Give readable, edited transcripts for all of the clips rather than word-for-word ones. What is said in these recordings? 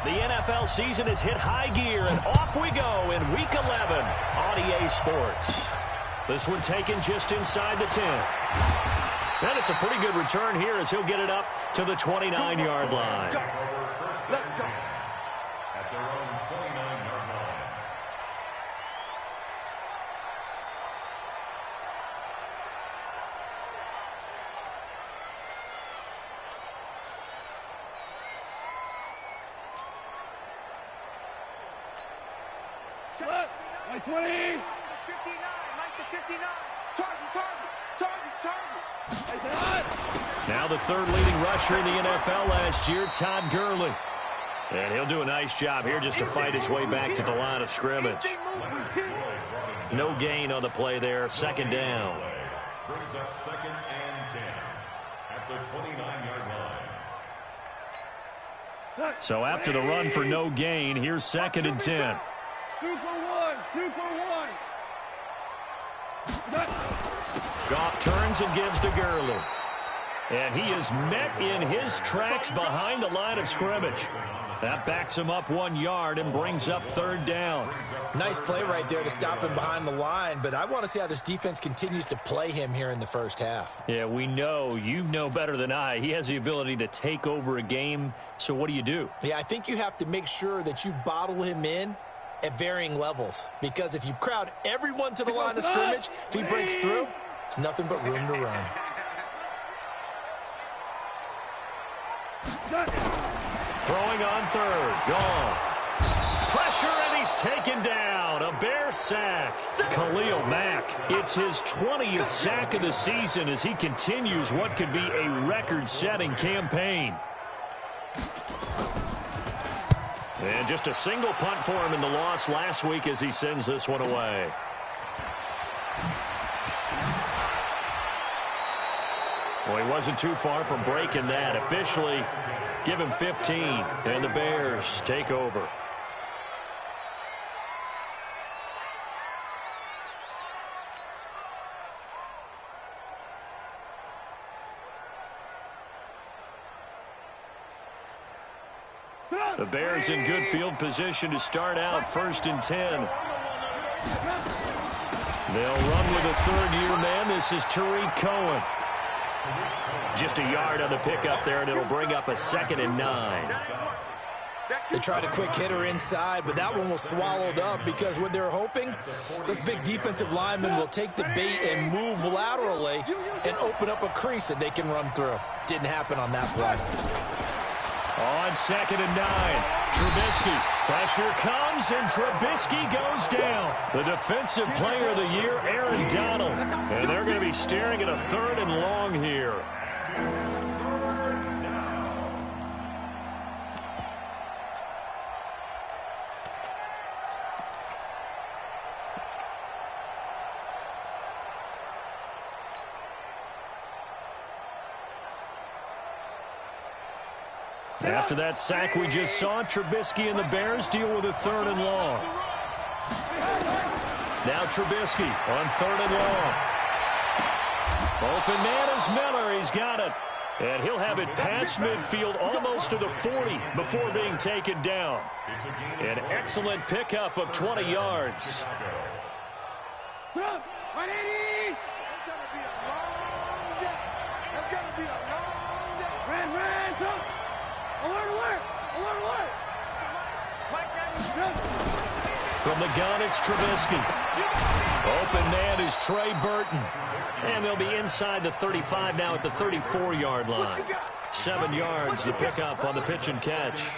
The NFL season has hit high gear, and off we go in Week 11 on EA Sports. This one taken just inside the 10. And it's a pretty good return here as he'll get it up to the 29-yard line. Let's go. At their own 29-yard line. Like 20. 59, Mike to 59. Target. Now the third leading rusher in the NFL last year, Todd Gurley. And he'll do a nice job here just to fight his way back to the line of scrimmage. No gain on the play there, second down. Brings up 2nd and 10 at the 29-yard line. So after the run for no gain, here's 2nd and 10. Super one. Goff turns and gives to Gurley. And he is met in his tracks behind the line of scrimmage. That backs him up 1 yard and brings up 3rd down. Nice play right there to stop him behind the line, but I want to see how this defense continues to play him here in the first half. Yeah, we know. You know better than I. He has the ability to take over a game, so what do? Yeah, I think you have to make sure that you bottle him in at varying levels, because if you crowd everyone to the line of scrimmage, if he breaks through, it's nothing but room to run. Throwing on 3rd. Goff. Pressure, and he's taken down. A Bear sack. Khalil Mack. It's his 20th sack of the season as he continues what could be a record-setting campaign. And just a single punt for him in the loss last week as he sends this one away. Well, he wasn't too far from breaking that. Officially, give him 15, and the Bears take over. The Bears in good field position to start out 1st and 10. They'll run with a third-year man. This is Tariq Cohen. Just a yard on the pickup there, and it'll bring up a 2nd and 9. They tried a quick hitter inside, but that one was swallowed up because what they're hoping, those big defensive linemen will take the bait and move laterally and open up a crease that they can run through. Didn't happen on that play. On 2nd and 9, Trubisky. Pressure comes, and Trubisky goes down. The defensive player of the year, Aaron Donald. And they're going to be staring at a 3rd and long here. After that sack we just saw, Trubisky and the Bears deal with a 3rd and long. Now Trubisky on 3rd and long. Open man is Miller. He's got it. And he'll have it past midfield almost to the 40 before being taken down. An excellent pickup of 20 yards. From the gun, it's Trubisky. Open man is Trey Burton. And they'll be inside the 35 now at the 34-yard line. 7 yards, the pickup on the pitch and catch.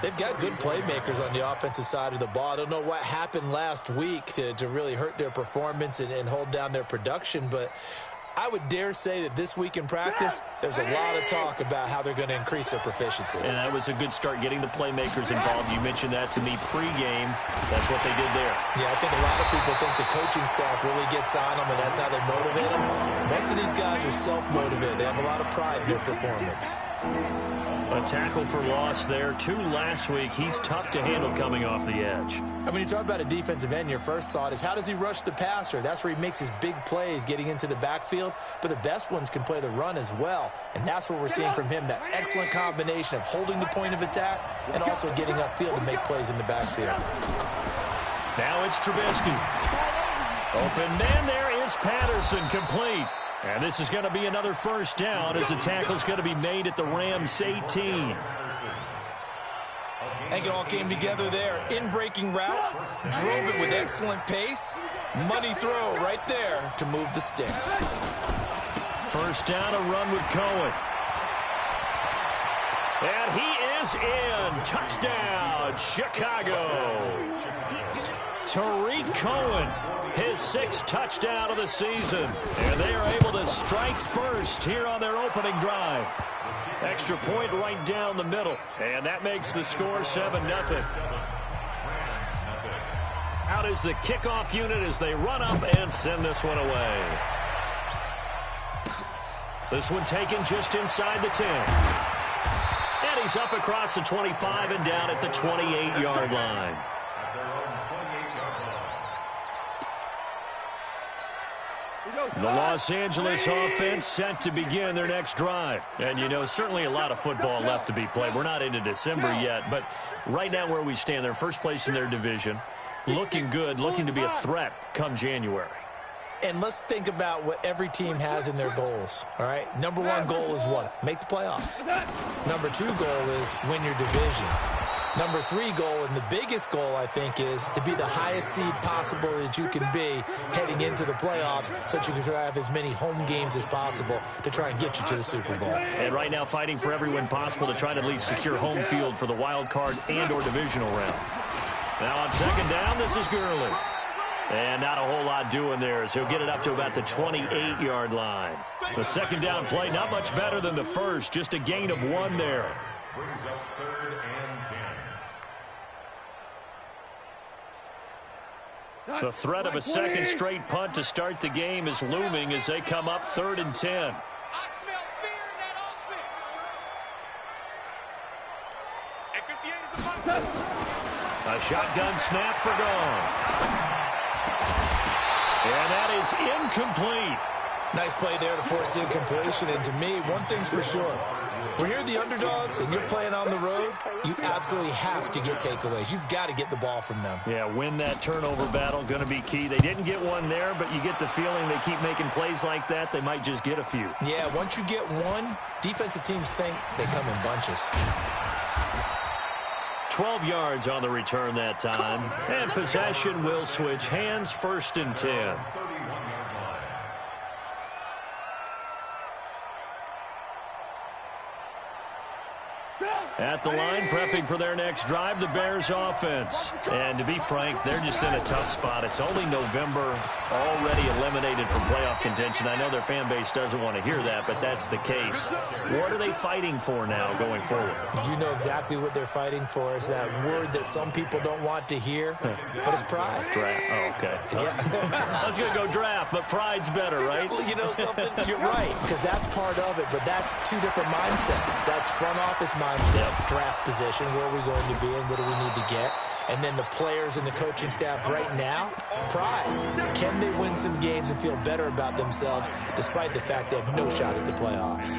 They've got good playmakers on the offensive side of the ball. I don't know what happened last week to really hurt their performance and hold down their production, but I would dare say that this week in practice, there's a lot of talk about how they're going to increase their proficiency. And that was a good start getting the playmakers involved. You mentioned that to me pregame. That's what they did there. Yeah, I think a lot of people think the coaching staff really gets on them, and that's how they motivate them. Most of these guys are self-motivated. They have a lot of pride in their performance. A tackle for loss there. 2 last week. He's tough to handle coming off the edge. When you talk about a defensive end, your first thought is, how does he rush the passer? That's where he makes his big plays getting into the backfield. But the best ones can play the run as well. And that's what we're seeing from him, that excellent combination of holding the point of attack and also getting upfield to make plays in the backfield. Now it's Trubisky. Open man, there is Patterson, complete. And this is going to be another first down as the tackle's going to be made at the Rams 18. I think it all came together there. In-breaking route, drove it with excellent pace. Money throw right there to move the sticks. First down, a run with Cohen. And he is in. Touchdown, Chicago. Tariq Cohen, his 6th touchdown of the season. And they are able to strike first here on their opening drive. Extra point right down the middle. And that makes the score 7-0. Out is the kickoff unit as they run up and send this one away. This one taken just inside the 10. And he's up across the 25 and down at the 28-yard line. The Los Angeles offense set to begin their next drive. And, you know, certainly a lot of football left to be played. We're not into December yet, but right now where we stand, they're first place in their division, looking good, looking to be a threat come January. And let's think about what every team has in their goals, all right? Number 1 goal is what? Make the playoffs. Number 2 goal is win your division. Number 3 goal, and the biggest goal, I think, is to be the highest seed possible that you can be heading into the playoffs so that you can have as many home games as possible to try and get you to the Super Bowl. And right now fighting for every win possible to try to at least secure home field for the wild card and or divisional round. Now on second down, this is Gurley. And not a whole lot doing there as he'll get it up to about the 28-yard line. The second down play, not much better than the first, just a gain of 1 there. Brings up 3rd and 10. The threat of a second straight punt to start the game is looming as they come up 3rd and 10. I smell fear in that offense. And 58 is a A shotgun snap for Goff. And that is incomplete. Nice play there to force the incompletion. And to me, one thing's for sure. When you're the underdogs and you're playing on the road, you absolutely have to get takeaways. You've got to get the ball from them. Yeah, win that turnover battle, going to be key. They didn't get one there, but you get the feeling they keep making plays like that, they might just get a few. Yeah, once you get one, defensive teams think they come in bunches. 12 yards on the return that time. And possession will switch hands, 1st and 10. At the line, prepping for their next drive, the Bears offense. And to be frank, they're just in a tough spot. It's only November, already eliminated from playoff contention. I know their fan base doesn't want to hear that, but that's the case. What are they fighting for now going forward? You know exactly what they're fighting for. Is that word that some people don't want to hear, but it's pride. Draft. Oh, okay. Yeah. I was going to go draft, but pride's better, right? Well, you know something? You're right, because that's part of it, but that's 2 different mindsets. That's front office mindset. Draft position, where are we going to be and what do we need to get? And then the players and the coaching staff right now, pride. Can they win some games and feel better about themselves despite the fact they have no shot at the playoffs?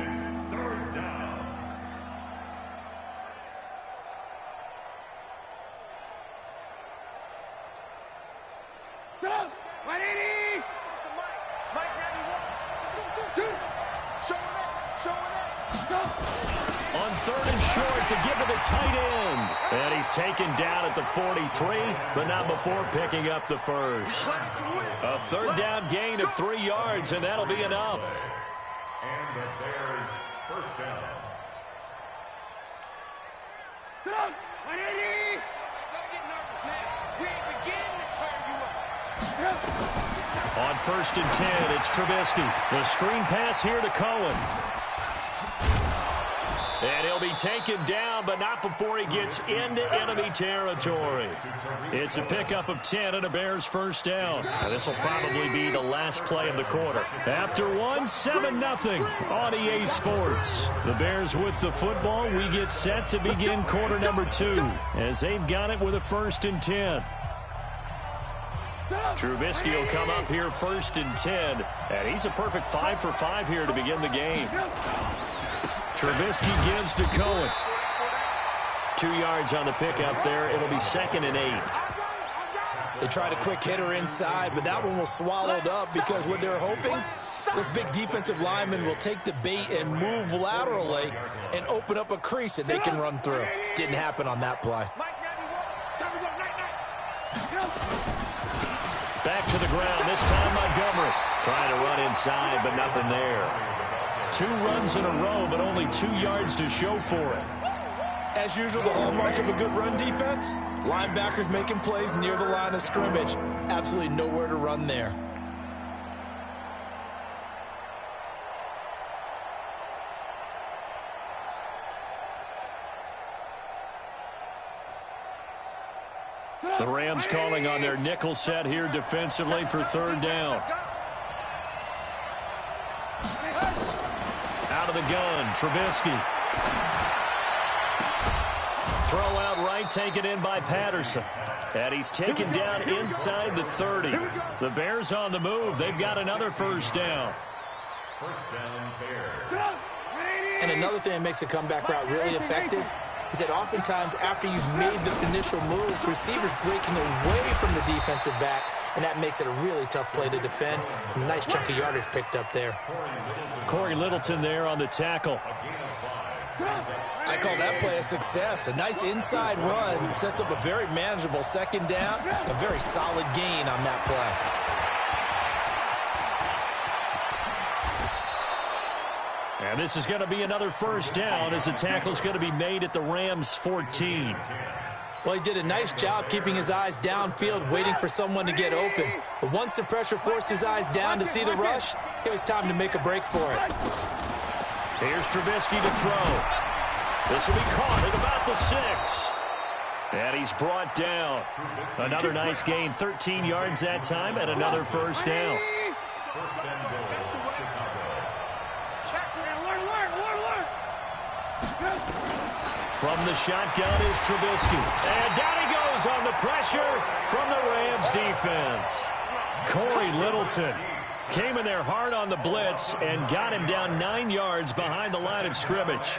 Go! 180! On 3rd and short to give to the tight end. And he's taken down at the 43, but not before picking up the first. A 3rd down gain of 3 yards, and that'll be enough. And the Bears first down. Go! 180! Don't get nervous now. We ain't beginning to fire you up. On 1st and 10, it's Trubisky. The screen pass here to Cohen. And he'll be taken down, but not before he gets into enemy territory. It's a pickup of 10 and a Bears first down. And this will probably be the last play of the quarter. After 7-0 on EA Sports. The Bears with the football. We get set to begin quarter number 2 as they've got it with a 1st and 10. Trubisky will come up here 1st and 10, and he's a perfect 5 for 5 here to begin the game. Trubisky gives to Cohen. 2 yards on the pickup there. It'll be 2nd and 8. They tried a quick hitter inside, but that one was swallowed up because what they're hoping, this big defensive lineman will take the bait and move laterally and open up a crease that they can run through. Didn't happen on that play. Back to the ground, this time Montgomery. Trying to run inside, but nothing there. 2 runs in a row, but only 2 yards to show for it. As usual, the hallmark of a good run defense, linebackers making plays near the line of scrimmage. Absolutely nowhere to run there. The Rams calling on their nickel set here defensively for 3rd down. Out of the gun, Trubisky. Throw out right, taken in by Patterson. And he's taken down inside the 30. The Bears on the move. They've got another 1st down. First down, Bears. And another thing that makes a comeback route really effective is that oftentimes after you've made the initial move, receivers breaking away from the defensive back, and that makes it a really tough play to defend. A nice chunk of yardage picked up there. Corey Littleton there on the tackle. I call that play a success. A nice inside run sets up a very manageable 2nd down, a very solid gain on that play. And this is going to be another 1st down as the tackle's going to be made at the Rams 14. Well, he did a nice job keeping his eyes downfield, waiting for someone to get open. But once the pressure forced his eyes down to see the rush, it was time to make a break for it. Here's Trubisky to throw. This will be caught at about the 6. And he's brought down. Another nice gain, 13 yards that time, and another 1st down. First and goal, Chicago. From the shotgun is Trubisky. And down he goes on the pressure from the Rams defense. Corey Littleton came in there hard on the blitz and got him down 9 yards behind the line of scrimmage.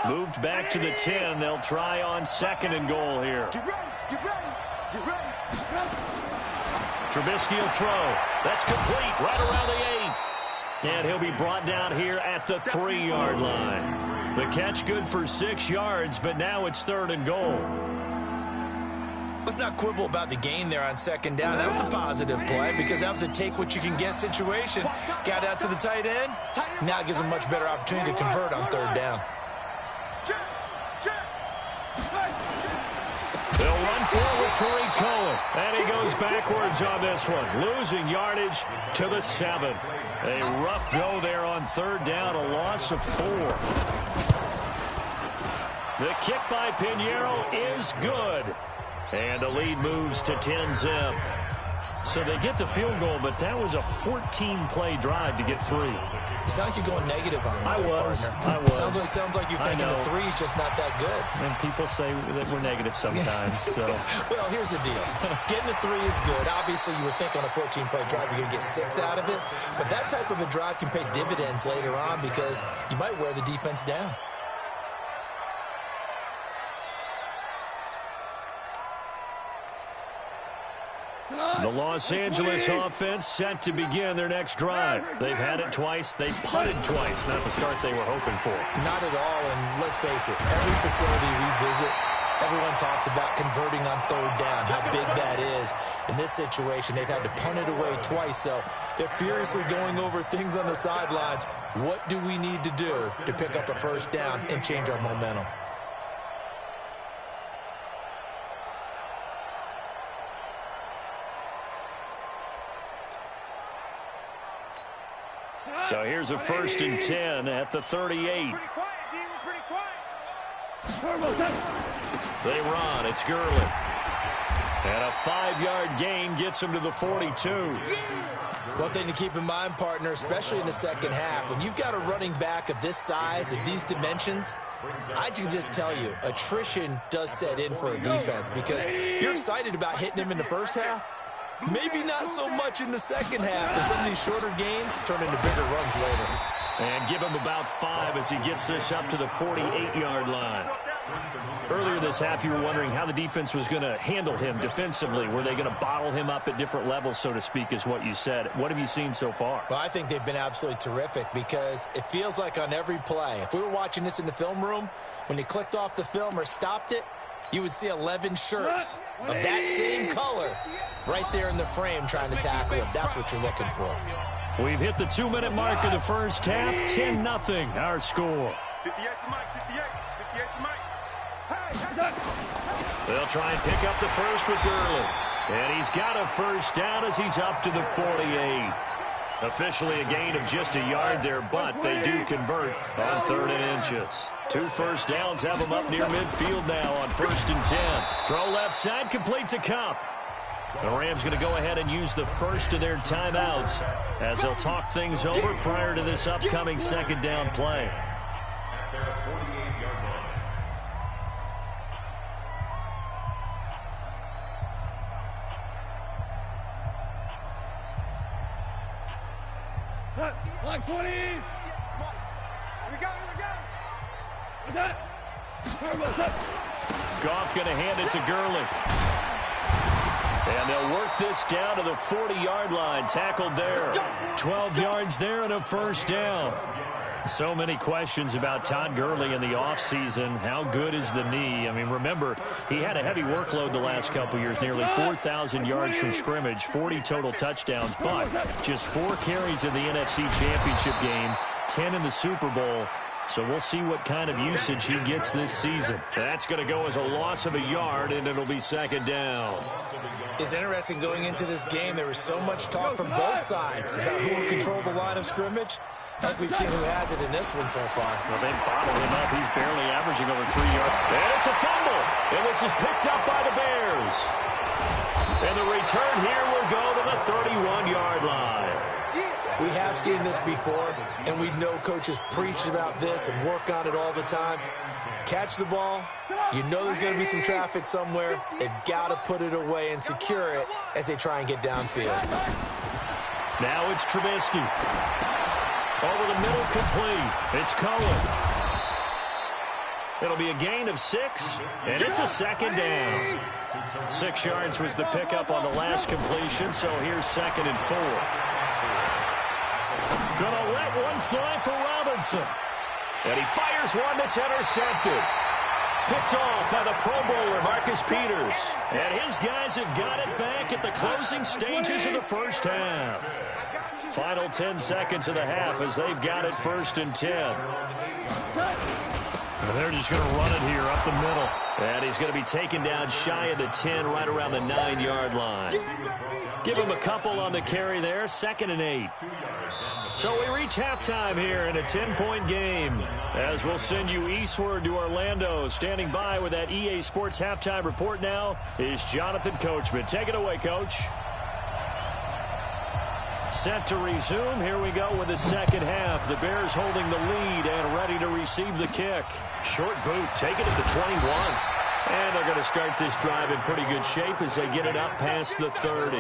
Moved back to the 10. They'll try on 2nd and goal here. Trubisky will throw. That's complete right around the 8. And he'll be brought down here at the 3-yard line. The catch good for 6 yards, but now it's 3rd and goal. Let's not quibble about the gain there on 2nd down. That was a positive play because that was a take-what-you-can-get situation. Got out to the tight end. Now it gives him much better opportunity to convert on 3rd down. They'll run forward Tariq Cohen, and he goes backwards on this one, losing yardage to the 7. A rough go there on 3rd down, a loss of 4. The kick by Pinheiro is good, and the lead moves to 10-zip. So they get the field goal, but that was a 14-play drive to get 3. You sound like you're going negative on I me, was. partner. I was. Sounds like you're thinking the 3's just not that good. And people say that we're negative sometimes. So. Well, here's the deal. Getting the 3 is good. Obviously, you would think on a 14-play drive you're going to get 6 out of it. But that type of a drive can pay dividends later on because you might wear the defense down. The Los Angeles offense set to begin their next drive. They've had it twice. They punted twice. Not the start they were hoping for. Not at all, and let's face it, every facility we visit, everyone talks about converting on 3rd down, how big that is. In this situation, they've had to punt it away twice, so they're furiously going over things on the sidelines. What do we need to do to pick up a 1st down and change our momentum? So here's a 1st and 10 at the 38. Pretty quiet, D. We're pretty quiet. They run. It's Gurley. And a 5-yard gain gets him to the 42. One thing to keep in mind, partner, especially in the second half, when you've got a running back of this size, of these dimensions, I can just tell you, attrition does set in for a defense because you're excited about hitting him in the first half. Maybe not so much in the second half, and some of these shorter gains turn into bigger runs later. And give him about 5 as he gets this up to the 48-yard line. Earlier this half, you were wondering how the defense was going to handle him defensively. Were they going to bottle him up at different levels, so to speak, is what you said. What have you seen so far? Well, I think they've been absolutely terrific because it feels like on every play, if we were watching this in the film room, when he clicked off the film or stopped it, you would see 11 shirts of that same color right there in the frame trying to tackle him. That's what you're looking for. We've hit the 2-minute mark of the first half. 10-0 our score. 58 to Mike, 58 to Mike. They'll try and pick up the first with Gurley. And he's got a first down as he's up to the 48. Officially a gain of just a yard there, but they do convert on 3rd and inches. 2 first downs have them up near midfield now on 1st and 10. Throw left side, complete to Cup. The Rams going to go ahead and use the first of their timeouts as they'll talk things over prior to this upcoming second down play. At their 48-yard line. Like 20. Here we go. What's that? Goff going to hand it to Gurley. And they'll work this down to the 40-yard line. Tackled there. 12 yards there and a first down. So many questions about Todd Gurley in the offseason. How good is the knee? I mean, remember, he had a heavy workload the last couple years, nearly 4,000 yards from scrimmage, 40 total touchdowns, but just 4 carries in the NFC Championship game, 10 in the Super Bowl. So we'll see what kind of usage he gets this season. That's going to go as a loss of a yard, and it'll be second down. It's interesting going into this game. There was so much talk from both sides about who will control the line of scrimmage. Like we've seen who has it in this one so far. Well, they bottled him up. He's barely averaging over 3 yards. And it's a fumble. And this is picked up by the Bears. And the return here will go to the 31-yard line. We have seen this before, and we know coaches preach about this and work on it all the time. Catch the ball. You know there's going to be some traffic somewhere. They've got to put it away and secure it as they try and get downfield. Now it's Trubisky. Over the middle, complete. It's Cohen. It'll be a gain of 6, and it's a second down. 6 yards was the pickup on the last completion, so here's 2nd and 4. Gonna let one fly for Robinson. And he fires one that's intercepted. Picked off by the Pro Bowler, Marcus Peters. And his guys have got it back at the closing stages of the first half. Final 10 seconds of the half as they've got it 1st and 10. And they're just going to run it here up the middle. And he's going to be taken down shy of the 10, right around the 9-yard line. Give him a couple on the carry there, 2nd and 8. So we reach halftime here in a 10-point game. As we'll send you eastward to Orlando. Standing by with that EA Sports halftime report now is Jonathan Coachman. Take it away, Coach. Set to resume. Here we go with the second half. The Bears holding the lead and ready to receive the kick. Short boot, take it at the 21. And they're going to start this drive in pretty good shape as they get it up past the 30.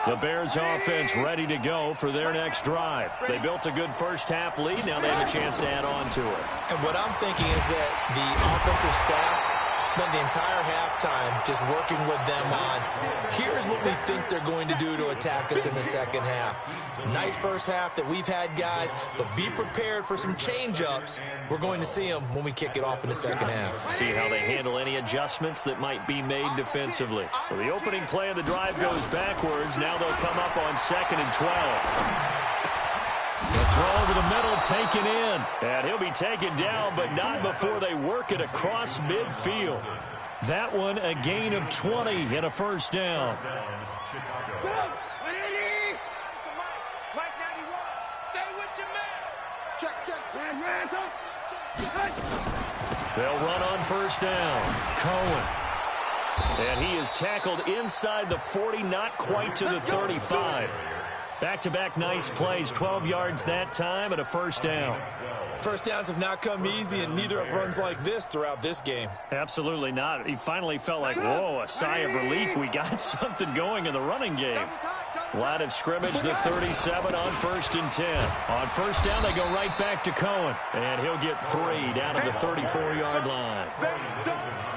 The Bears offense ready to go for their next drive. They built a good first half lead. Now they have a chance to add on to it. And what I'm thinking is that the offensive staff spent the entire halftime just working with them on, here's what we think they're going to do to attack us in the second half. Nice first half that we've had, guys, but be prepared for some change-ups. We're going to see them when we kick it off in the second half. See how they handle any adjustments that might be made defensively. So the opening play of the drive goes backwards. Now they'll come up on 2nd and 12. The throw over the middle, taken in. And he'll be taken down, but not before they work it across midfield. That one, a gain of 20 and a first down. They'll run on first down. Cohen. And he is tackled inside the 40, not quite to the 35. Back-to-back nice plays, 12 yards that time and a first down. First downs have not come easy, and neither have runs like this throughout this game. Absolutely not. He finally felt like, whoa, a sigh of relief. We got something going in the running game. Line of scrimmage, the 37 on first and 10. On first down, they go right back to Cohen. And he'll get 3 down to the 34-yard line.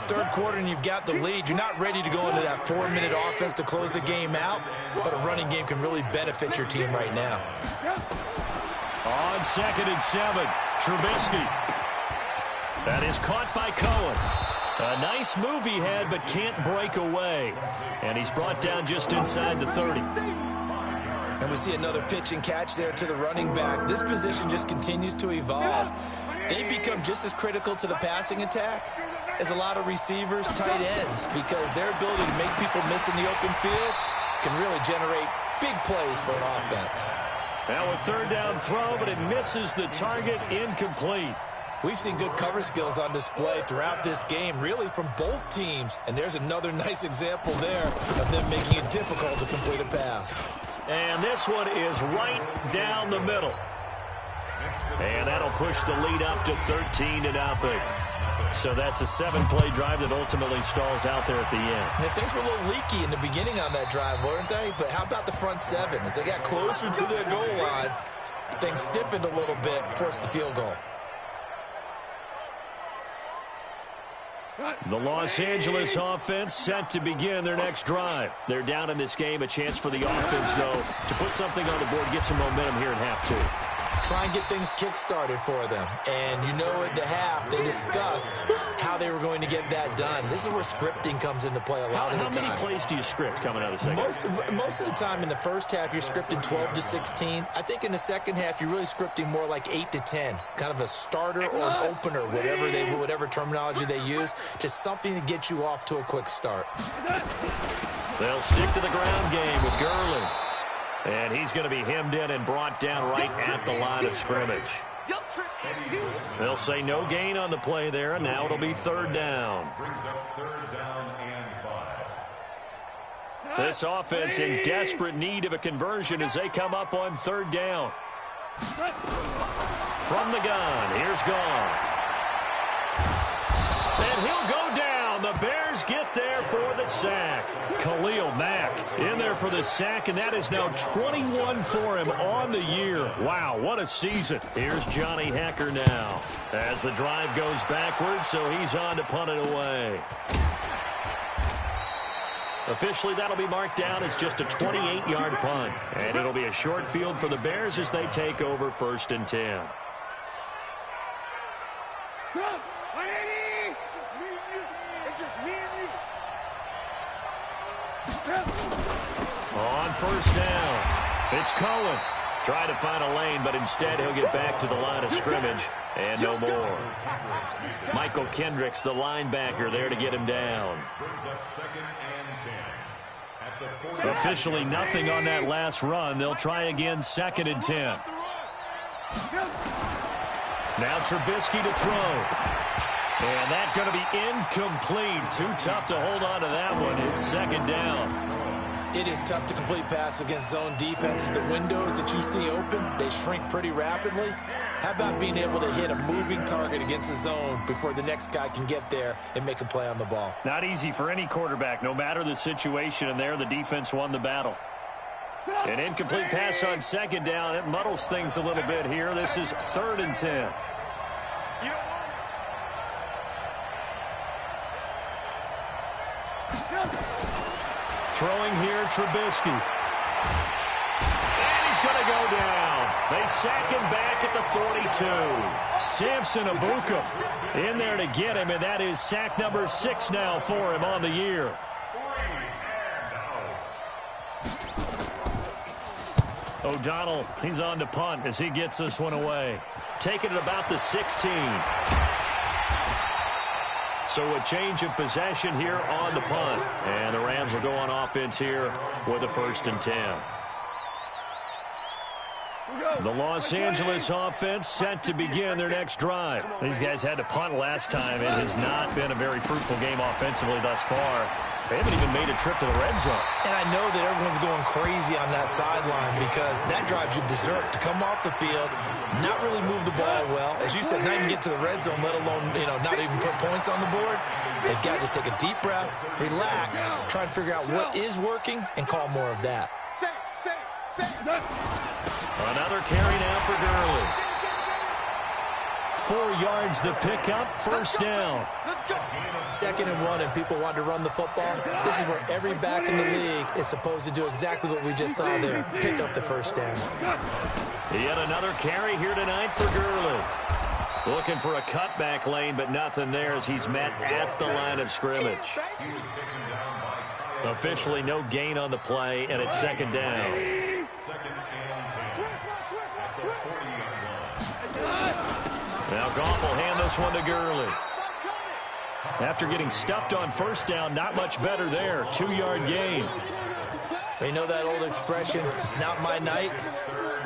Third quarter, and you've got the lead. You're not ready to go into that 4-minute offense to close the game out, but a running game can really benefit your team right now. On second and 7, Trubisky. That is caught by Cohen. A nice move he had, but can't break away. And he's brought down just inside the 30. And we see another pitch and catch there to the running back. This position just continues to evolve. They become just as critical to the passing attack as a lot of receivers, tight ends, because their ability to make people miss in the open field can really generate big plays for an offense. Now a third down throw, but it misses the target, incomplete. We've seen good cover skills on display throughout this game, really from both teams. And there's another nice example there of them making it difficult to complete a pass. And this one is right down the middle. And that'll push the lead up to 13-0. So that's a 7-play drive that ultimately stalls out there at the end. And things were a little leaky in the beginning on that drive, weren't they? But how about the front 7? As they got closer to the goal line, things stiffened a little bit, forced the field goal. The Los Angeles offense set to begin their next drive. They're down in this game. A chance for the offense, though, to put something on the board, get some momentum here in half 2. Try and get things kick-started for them. And you know at the half, they discussed how they were going to get that done. This is where scripting comes into play a lot of the time. How many plays do you script coming out of the second? Most of the time in the first half, you're scripting 12 to 16. I think in the second half, you're really scripting more like 8 to 10. Kind of a starter or an opener, whatever terminology they use. Just something to get you off to a quick start. They'll stick to the ground game with Gurley. And he's going to be hemmed in and brought down right at the line of scrimmage. They'll say no gain on the play there, and now it'll be third down. Brings up third down and 5. This offense in desperate need of a conversion as they come up on third down. From the gun, here's Goff. And he'll go down. The Bears get there for the sack. Khalil Mack in there for the sack, and that is now 21 for him on the year. Wow, what a season. Here's Johnny Hecker now as the drive goes backwards, so he's on to punt it away. Officially, that'll be marked down as just a 28-yard punt, and it'll be a short field for the Bears as they take over first and 10. On first down, it's Cohen. Try to find a lane, but instead he'll get back to the line of scrimmage, and no more. Michael Kendricks, the linebacker, there to get him down. Officially nothing on that last run. They'll try again, second and 10. Now Trubisky to throw. And that's going to be incomplete. Too tough to hold on to that one. It's second down. It is tough to complete passes against zone defenses. The windows that you see open, they shrink pretty rapidly. How about being able to hit a moving target against a zone before the next guy can get there and make a play on the ball? Not easy for any quarterback, no matter the situation, and there the defense won the battle. An incomplete pass on second down. It muddles things a little bit here. This is third and 10. Throwing here, Trubisky. And he's going to go down. They sack him back at the 42. Samson Abuka in there to get him, and that is sack number 6 now for him on the year. O'Donnell, he's on to punt as he gets this one away. Taking it about the 16. So a change of possession here on the punt. And the Rams will go on offense here with a first and 10. The Los Angeles offense set to begin their next drive. These guys had to punt last time. It has not been a very fruitful game offensively thus far. They haven't even made a trip to the red zone. And I know that everyone's going crazy on that sideline because that drives you berserk to come off the field, not really move the ball well. As you said, not even get to the red zone, let alone, not even put points on the board. They've got to just take a deep breath, relax, try and figure out what is working, and call more of that. Another carry now for Gurley. 4 yards the pickup, first down. 2nd and 1, and people want to run the football. This is where every back in the league is supposed to do exactly what we just saw there, pick up the first down. Yet another carry here tonight for Gurley. Looking for a cutback lane, but nothing there as he's met at the line of scrimmage. Officially no gain on the play, and it's 2nd down. Now Goff will hand this one to Gurley. After getting stuffed on first down, not much better there. 2-yard gain. You know that old expression, it's not my night?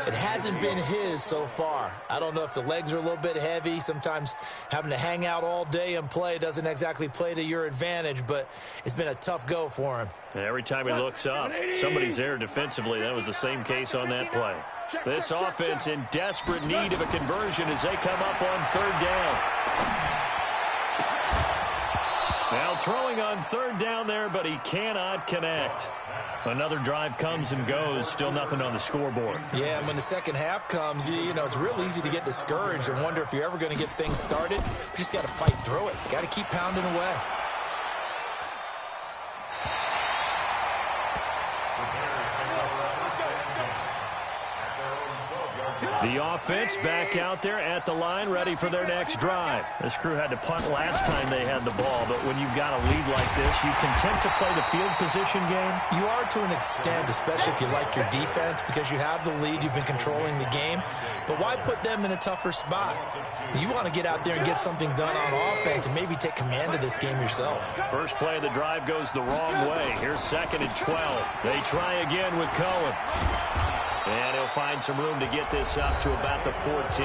It hasn't been his so far. I don't know if the legs are a little bit heavy. Sometimes having to hang out all day and play doesn't exactly play to your advantage, but it's been a tough go for him. Every time he looks up, somebody's there defensively. That was the same case on that play. This offense in desperate need of a conversion as they come up on 3rd down. Now throwing on 3rd down there, but he cannot connect. Another drive comes and goes, still nothing on the scoreboard. Yeah, and when the second half comes, it's real easy to get discouraged and wonder if you're ever going to get things started. You just got to fight through it. Got to keep pounding away. The offense back out there at the line, ready for their next drive. This crew had to punt last time they had the ball, but when you've got a lead like this, you content to play the field position game? You are to an extent, especially if you like your defense, because you have the lead, you've been controlling the game. But why put them in a tougher spot? You want to get out there and get something done on offense and maybe take command of this game yourself. First play of the drive goes the wrong way. Here's 2nd and 12. They try again with Cohen. And he'll find some room to get this up to about the 14.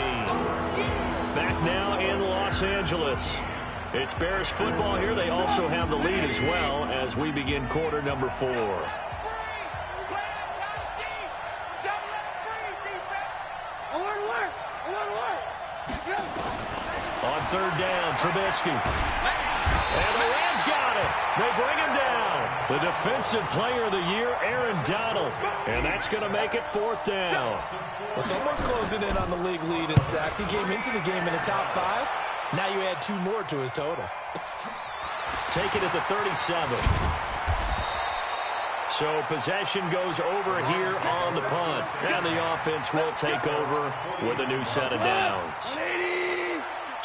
Back now in Los Angeles. It's Bears football here. They also have the lead as well as we begin quarter number 4. On 3rd down, Trubisky. And the Rams got it. They bring him down. The defensive player of the year, Aaron Donald. And that's going to make it 4th down. Well, someone's closing in on the league lead in sacks. He came into the game in the top 5. Now you add 2 more to his total. Take it at the 37. So possession goes over here on the punt. And the offense will take over with a new set of downs.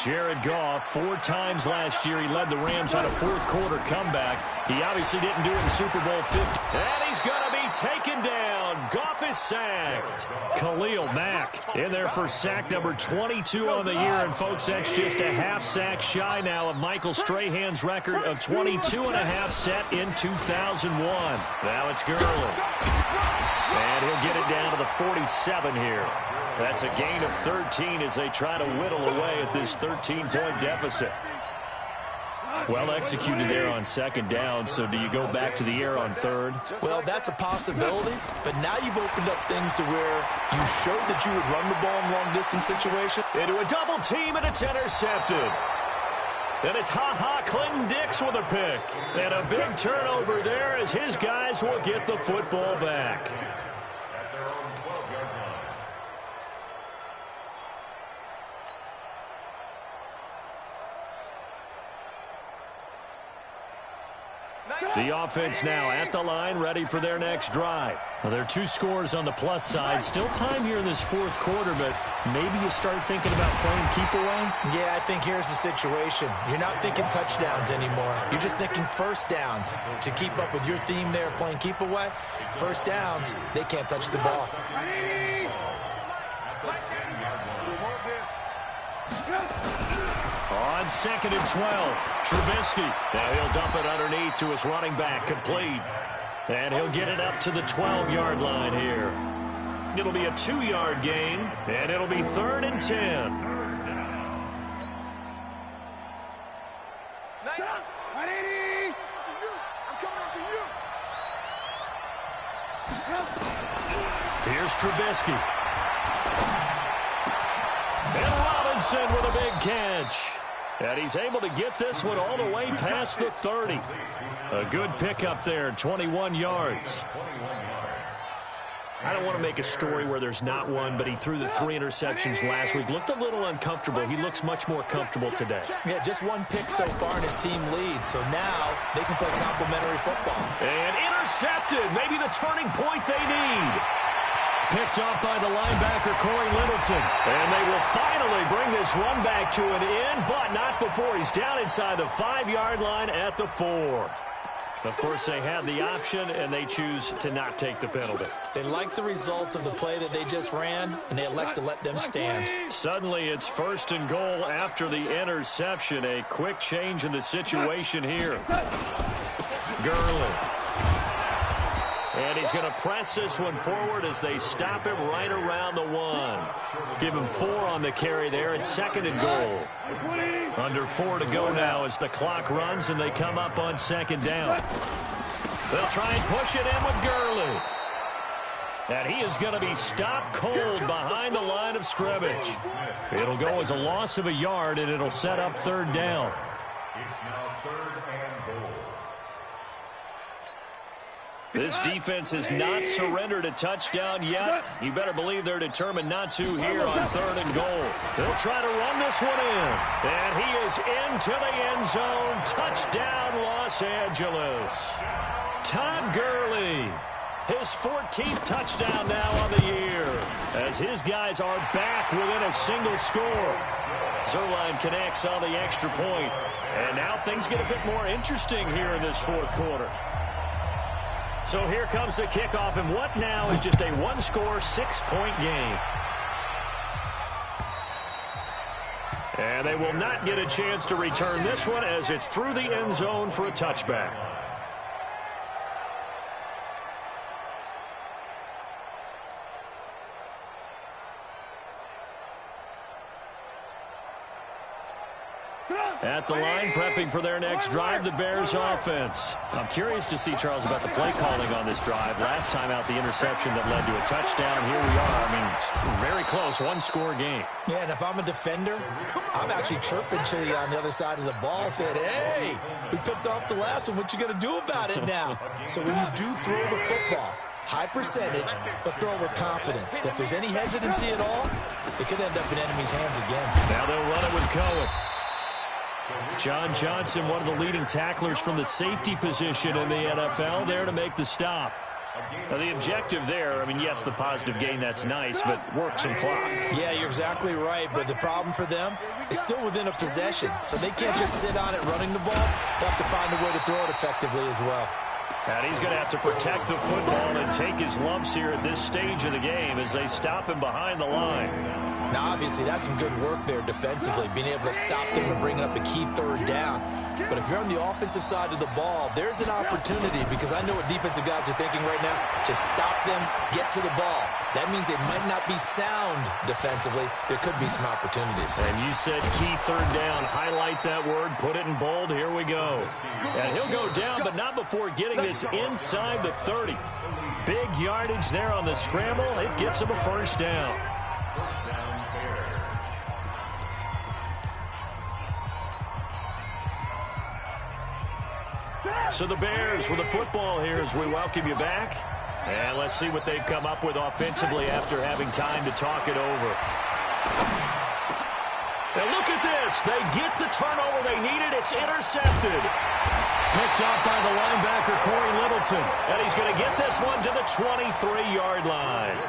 Jared Goff, 4 times last year, he led the Rams on a 4th quarter comeback. He obviously didn't do it in Super Bowl 50. And he's going to be taken down. Goff is sacked. Khalil Mack in there for sack number 22 on the year. And, folks, that's just a half sack shy now of Michael Strahan's record of 22.5 set in 2001. Now it's Gurley. And he'll get it down to the 47 here. That's a gain of 13 as they try to whittle away at this 13-point deficit. Well executed there on 2nd down, so do you go back to the air on 3rd? Well, that's a possibility, but now you've opened up things to where you showed that you would run the ball in long-distance situation. Into a double team, and it's intercepted. And it's Clinton Dix with a pick. And a big turnover there as his guys will get the football back. The offense now at the line, ready for their next drive. Well, there are 2 scores on the plus side. Still time here in this 4th quarter, but maybe you start thinking about playing keep away? Yeah, I think here's the situation. You're not thinking touchdowns anymore. You're just thinking first downs. To keep up with your theme there, playing keep away, first downs, they can't touch the ball. On 2nd and 12, Trubisky. Now he'll dump it underneath to his running back, complete. And he'll get it up to the 12-yard line here. It'll be a 2-yard gain, and it'll be 3rd and 10. Here's Trubisky. And Robinson with a big catch. And he's able to get this one all the way past the 30. A good pickup there, 21 yards. I don't want to make a story where there's not one, but he threw the 3 interceptions last week. Looked a little uncomfortable. He looks much more comfortable today. Yeah, just 1 pick so far and his team leads. So now they can play complimentary football. And intercepted. Maybe the turning point they need. Picked off by the linebacker, Corey Littleton. And they will finally bring this run back to an end, but not before he's down inside the 5-yard line at the 4. Of course, they had the option, and they choose to not take the penalty. They like the results of the play that they just ran, and they elect to let them stand. Suddenly, it's 1st and goal after the interception. A quick change in the situation here. Gurley. And he's going to press this one forward as they stop him right around the 1. Give him 4 on the carry there. It's 2nd and goal. Under 4 to go now as the clock runs and they come up on 2nd down. They'll try and push it in with Gurley. And he is going to be stopped cold behind the line of scrimmage. It'll go as a loss of a yard, and it'll set up 3rd down. It's now 3rd and goal. This defense has not surrendered a touchdown yet. You better believe they're determined not to here on 3rd and goal. They'll try to run this one in. And he is into the end zone. Touchdown, Los Angeles. Todd Gurley. His 14th touchdown now on the year. As his guys are back within a single score. Zerline connects on the extra point. And now things get a bit more interesting here in this 4th quarter. So here comes the kickoff, and what now is just a 1-score, 6-point game. And they will not get a chance to return this one as it's through the end zone for a touchback. At the line, prepping for their next drive, the Bears offense. I'm curious to see, Charles, about the play calling on this drive. Last time out, the interception that led to a touchdown. Here we are. I mean, very close, 1-score game. Yeah, and if I'm a defender, I'm actually chirping Chili on the other side of the ball, saying, hey, we picked off the last one. What you going to do about it now? So when you do throw the football, high percentage, but throw it with confidence. If there's any hesitancy at all, it could end up in enemy's hands again. Now they'll run it with Cohen. John Johnson, one of the leading tacklers from the safety position in the NFL, there to make the stop. Now, the objective there, I mean, yes, the positive gain, that's nice, but work some clock. Yeah, you're exactly right, but the problem for them is still within a possession, so they can't just sit on it running the ball. They have to find a way to throw it effectively as well. And he's going to have to protect the football and take his lumps here at this stage of the game as they stop him behind the line. Now, obviously, that's some good work there defensively, being able to stop them and bringing up a key 3rd down. But if you're on the offensive side of the ball, there's an opportunity, because I know what defensive guys are thinking right now. Just stop them, get to the ball. That means they might not be sound defensively. There could be some opportunities. And you said key 3rd down. Highlight that word, put it in bold. Here we go. And he'll go down, but not before getting this inside the 30. Big yardage there on the scramble. It gets him a 1st down. So the Bears with the football here as we welcome you back. And let's see what they've come up with offensively after having time to talk it over. And look at this. They get the turnover they needed. It's intercepted. Picked up by the linebacker, Corey Littleton. And he's going to get this one to the 23-yard line.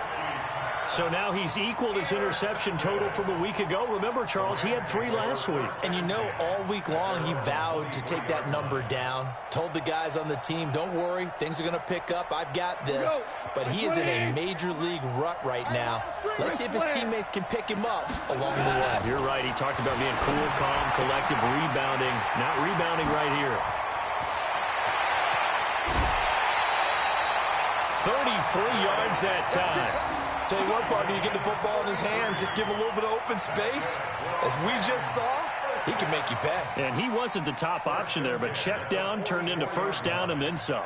So now he's equaled his interception total from a week ago. Remember, Charles, he had 3 last week. And you know, all week long he vowed to take that number down. Told the guys on the team, don't worry, things are going to pick up. I've got this. But he is in a major league rut right now. Let's see if his teammates can pick him up along the way. You're right. He talked about being cool, calm, collective, rebounding. Not rebounding right here. 33 yards that time. Tell you what, partner, you get the football in his hands, just give him a little bit of open space. As we just saw, he can make you pay. And he wasn't the top option there, but check down turned into first down and then some.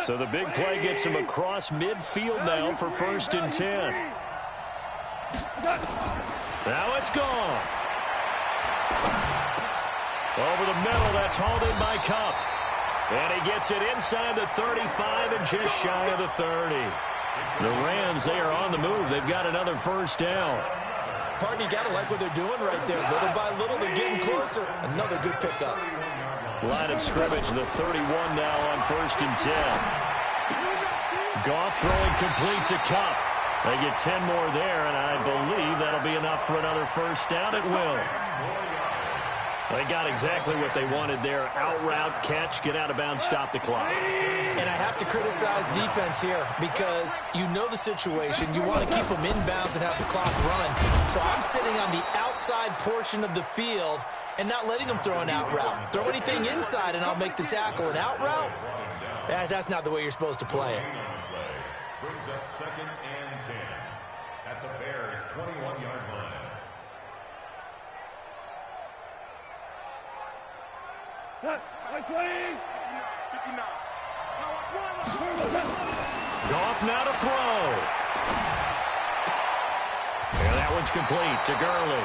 So the big play gets him across midfield now for 1st and 10. Now it's gone. Over the middle, that's hauled in by Cup. And he gets it inside the 35 and just shy of the 30. The Rams, they are on the move. They've got another first down. Partner, you got to like what they're doing right there. Little by little, they're getting closer. Another good pickup. Line of scrimmage, the 31 now on 1st and 10. Goff throwing complete to Cup. They get 10 more there, and I believe that'll be enough for another first down. It will. They got exactly what they wanted there. Out route, catch, get out of bounds, stop the clock. And I have to criticize defense here because you know the situation. You want to keep them inbounds and have the clock run. So I'm sitting on the outside portion of the field and not letting them throw an out route. Throw anything inside and I'll make the tackle. An out route? That's not the way you're supposed to play it. Brings up 2nd and 10 at the Bears' 21-yard line. Goff now to throw. And that one's complete to Gurley.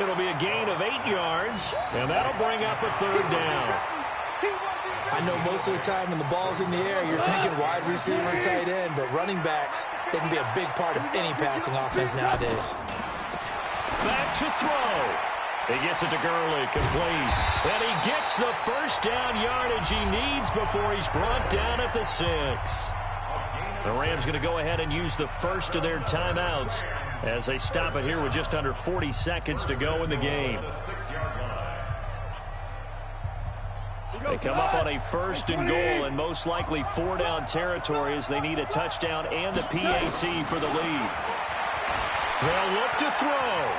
It'll be a gain of 8 yards, and that'll bring up a 3rd down. I know most of the time when the ball's in the air, you're thinking wide receiver, tight end, but running backs, they can be a big part of any passing offense nowadays. Back to throw. He gets it to Gurley, complete. And he gets the first down yardage he needs before he's brought down at the 6. The Rams going to go ahead and use the first of their timeouts as they stop it here with just under 40 seconds to go in the game. They come up on a 1st and goal and most likely 4-down territory as they need a touchdown and a PAT for the lead. They'll look to throw.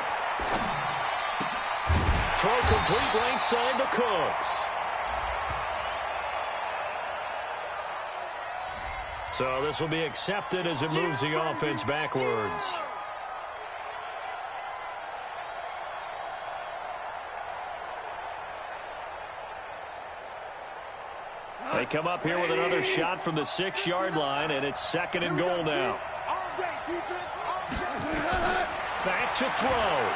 Throw complete right side to Cooks. So this will be accepted as it moves the offense backwards. They come up here with another shot from the 6-yard line, and it's 2nd and goal now. Back to throw.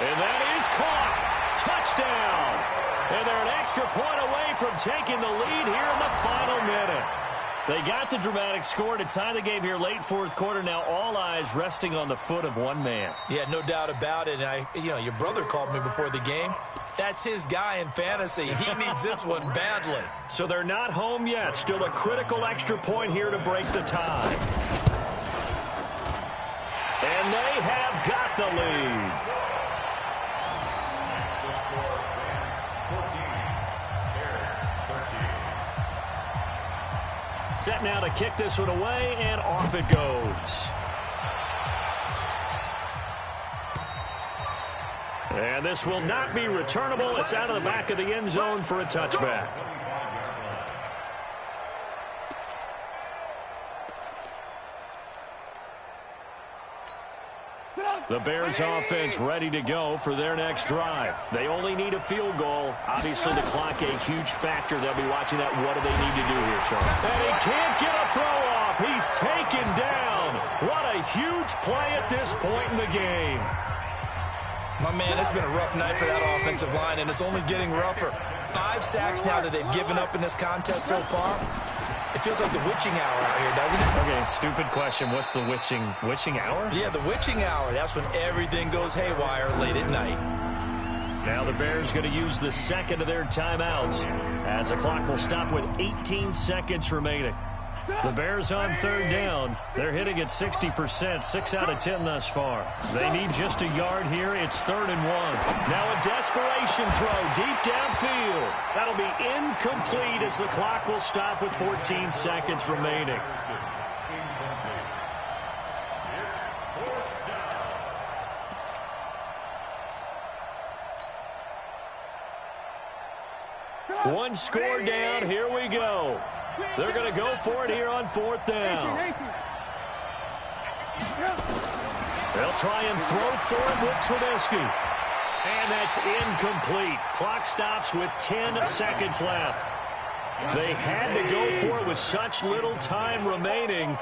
And that is caught. Touchdown. And they're an extra point away from taking the lead here in the final minute. They got the dramatic score to tie the game here late 4th quarter. Now all eyes resting on the foot of one man. Yeah, no doubt about it. And your brother called me before the game. That's his guy in fantasy. He needs this one badly. So they're not home yet. Still a critical extra point here to break the tie. And they have got the lead. Set now to kick this one away, and off it goes. And this will not be returnable. It's out of the back of the end zone for a touchback. The Bears offense ready to go for their next drive. They only need a field goal. Obviously, the clock a huge factor. They'll be watching that. What do they need to do here, Charles? And he can't get a throw off. He's taken down. What a huge play at this point in the game. My man, it's been a rough night for that offensive line, and it's only getting rougher. 5 sacks now that they've given up in this contest so far. It feels like the witching hour out here, doesn't it? Okay, stupid question. What's the witching hour? Yeah, the witching hour. That's when everything goes haywire late at night. Now the Bears going to use the 2nd of their timeouts as the clock will stop with 18 seconds remaining. The Bears on 3rd down. They're hitting at 60%, 6 out of 10 thus far. They need just a yard here. It's 3rd and 1. Now a desperation throw deep downfield. That'll be incomplete as the clock will stop with 14 seconds remaining. One score down. Here we go. They're going to go for it here on 4th down. They'll try and throw for him with Trubisky. And that's incomplete. Clock stops with 10 seconds left. They had to go for it with such little time remaining.